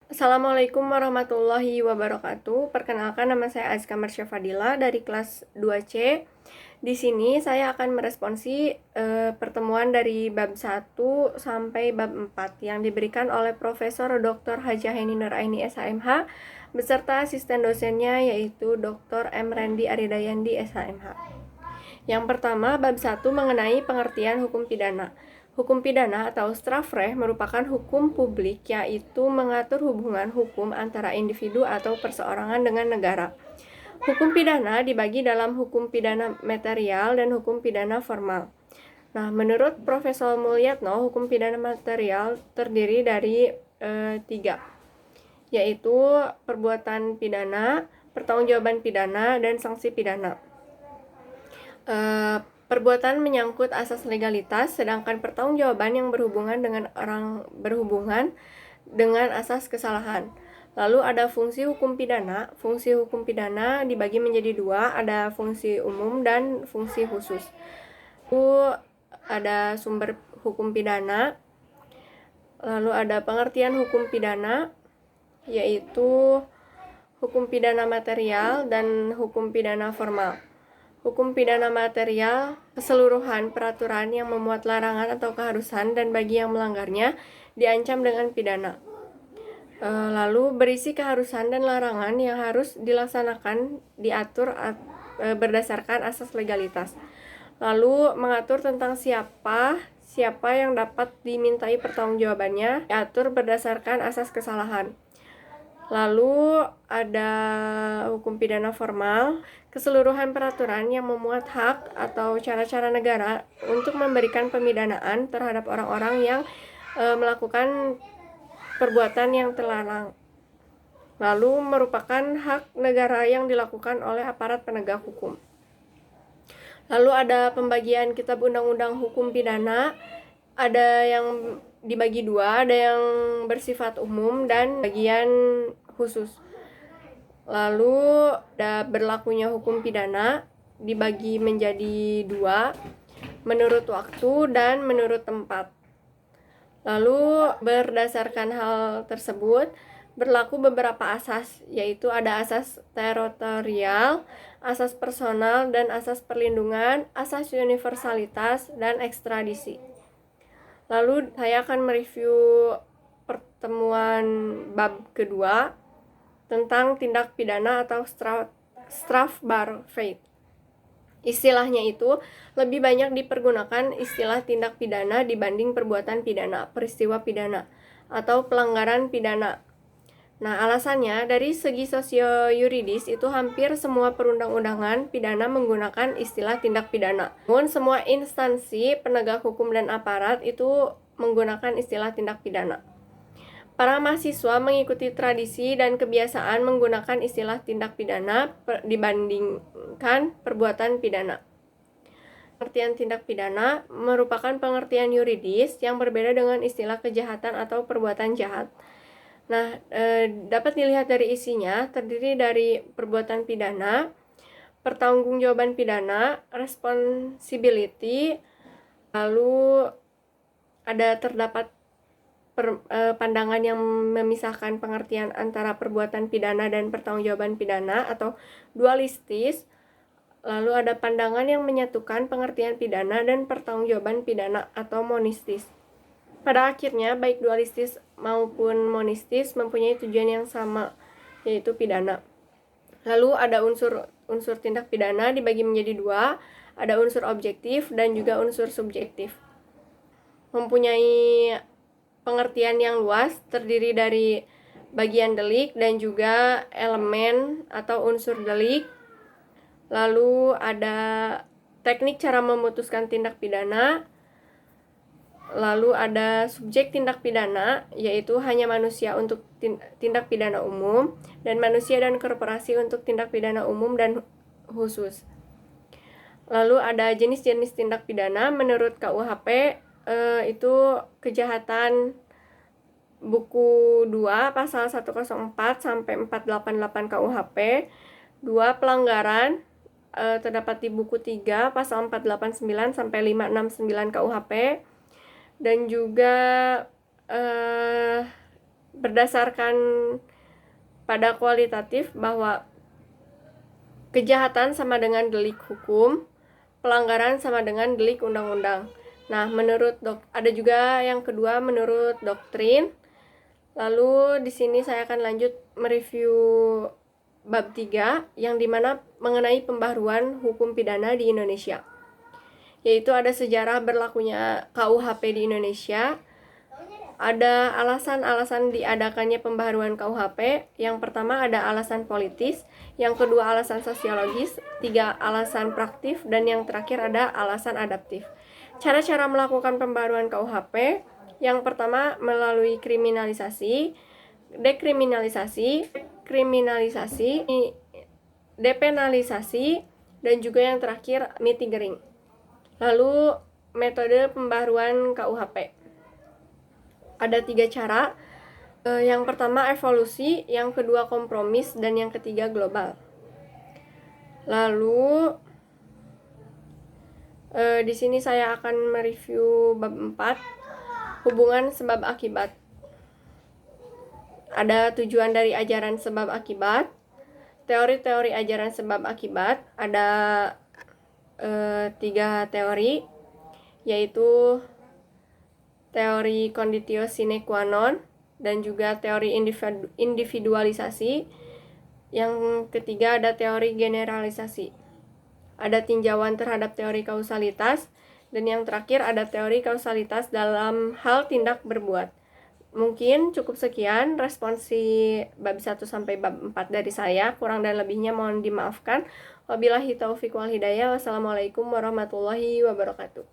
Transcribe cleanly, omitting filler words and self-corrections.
Assalamualaikum warahmatullahi wabarakatuh. Perkenalkan, nama saya Azka Marsya Fadila dari kelas 2C. Di sini saya akan meresponsi pertemuan dari bab 1 sampai bab 4 yang diberikan oleh Profesor Dr. Hajah Heni Nuraini SHMH beserta asisten dosennya yaitu Dr. M. Randy Aridayandi SHMH. Yang pertama, bab 1 mengenai pengertian hukum pidana. Hukum pidana atau strafrecht merupakan hukum publik yaitu mengatur hubungan hukum antara individu atau perseorangan dengan negara. Hukum pidana dibagi dalam hukum pidana material dan hukum pidana formal. Nah, menurut Profesor Mulyatno, hukum pidana material terdiri dari 3, yaitu perbuatan pidana, pertanggungjawaban pidana, dan sanksi pidana. Perbuatan menyangkut asas legalitas, sedangkan pertanggungjawaban yang berhubungan dengan asas kesalahan. Lalu ada fungsi hukum pidana. Fungsi hukum pidana dibagi menjadi 2, ada fungsi umum dan fungsi khusus. Lalu ada sumber hukum pidana. Lalu ada pengertian hukum pidana, yaitu hukum pidana material dan hukum pidana formal. Hukum pidana material, keseluruhan peraturan yang memuat larangan atau keharusan dan bagi yang melanggarnya diancam dengan pidana. Lalu berisi keharusan dan larangan yang harus dilaksanakan diatur berdasarkan asas legalitas. Lalu mengatur tentang siapa yang dapat dimintai pertanggungjawabannya diatur berdasarkan asas kesalahan. Lalu ada hukum pidana formal, keseluruhan peraturan yang memuat hak atau cara-cara negara untuk memberikan pemidanaan terhadap orang-orang yang melakukan perbuatan yang terlarang. Lalu merupakan hak negara yang dilakukan oleh aparat penegak hukum. Lalu ada pembagian kitab undang-undang hukum pidana, ada yang dibagi 2, ada yang bersifat umum dan bagian khusus. Lalu ada berlakunya hukum pidana dibagi menjadi 2, menurut waktu dan menurut tempat. Lalu berdasarkan hal tersebut berlaku beberapa asas, yaitu ada asas teritorial, asas personal, dan asas perlindungan, asas universalitas, dan ekstradisi. Lalu saya akan mereview pertemuan bab kedua tentang tindak pidana atau strafbarfeit. Istilahnya itu lebih banyak dipergunakan istilah tindak pidana dibanding perbuatan pidana, peristiwa pidana, atau pelanggaran pidana. Nah, alasannya dari segi sosio-yuridis itu hampir semua perundang-undangan pidana menggunakan istilah tindak pidana. Namun semua instansi penegak hukum dan aparat itu menggunakan istilah tindak pidana. Para mahasiswa mengikuti tradisi dan kebiasaan menggunakan istilah tindak pidana dibandingkan perbuatan pidana. Pengertian tindak pidana merupakan pengertian yuridis yang berbeda dengan istilah kejahatan atau perbuatan jahat. Nah, dapat dilihat dari isinya, terdiri dari perbuatan pidana, pertanggungjawaban pidana, responsibility, lalu terdapat pandangan yang memisahkan pengertian antara perbuatan pidana dan pertanggungjawaban pidana atau dualistis. Lalu ada pandangan yang menyatukan pengertian pidana dan pertanggungjawaban pidana atau monistis. Pada akhirnya, baik dualistis maupun monistis mempunyai tujuan yang sama, yaitu pidana. Lalu ada unsur tindak pidana dibagi menjadi 2, ada unsur objektif dan juga unsur subjektif. Mempunyai pengertian yang luas, terdiri dari bagian delik dan juga elemen atau unsur delik. Lalu ada teknik cara memutuskan tindak pidana. Lalu ada subjek tindak pidana, yaitu hanya manusia untuk tindak pidana umum, dan manusia dan korporasi untuk tindak pidana umum dan khusus. Lalu ada jenis-jenis tindak pidana menurut KUHP, itu kejahatan buku 2 pasal 104 sampai 488 KUHP. 2 pelanggaran terdapat di buku 3 pasal 489 sampai 569 KUHP. Dan juga berdasarkan pada kualitatif bahwa kejahatan sama dengan delik hukum, pelanggaran sama dengan delik undang-undang. Nah, ada juga yang kedua menurut doktrin. Lalu di sini saya akan lanjut mereview bab 3 yang dimana mengenai pembaharuan hukum pidana di Indonesia. Yaitu ada sejarah berlakunya KUHP di Indonesia, ada alasan-alasan diadakannya pembaharuan KUHP. Yang pertama ada alasan politis, yang kedua alasan sosiologis, tiga alasan praktif, dan yang terakhir ada alasan adaptif. Cara-cara melakukan pembaharuan KUHP, yang pertama melalui kriminalisasi, dekriminalisasi, kriminalisasi, depenalisasi, dan juga yang terakhir mitigering. Lalu metode pembaharuan KUHP. Ada 3 cara. Yang pertama evolusi, yang kedua kompromis, dan yang ketiga global. Lalu di sini saya akan mereview bab 4, hubungan sebab akibat. Ada tujuan dari ajaran sebab akibat, teori-teori ajaran sebab akibat. Ada 3 teori, yaitu teori conditio sine qua non, dan juga teori individualisasi. Yang ketiga ada teori generalisasi. Ada tinjauan terhadap teori kausalitas, dan yang terakhir ada teori kausalitas dalam hal tindak berbuat. Mungkin cukup sekian responsi bab 1 sampai bab 4 dari saya. Kurang dan lebihnya mohon dimaafkan. Wabillahi taufiq wal hidayah. Wassalamualaikum warahmatullahi wabarakatuh.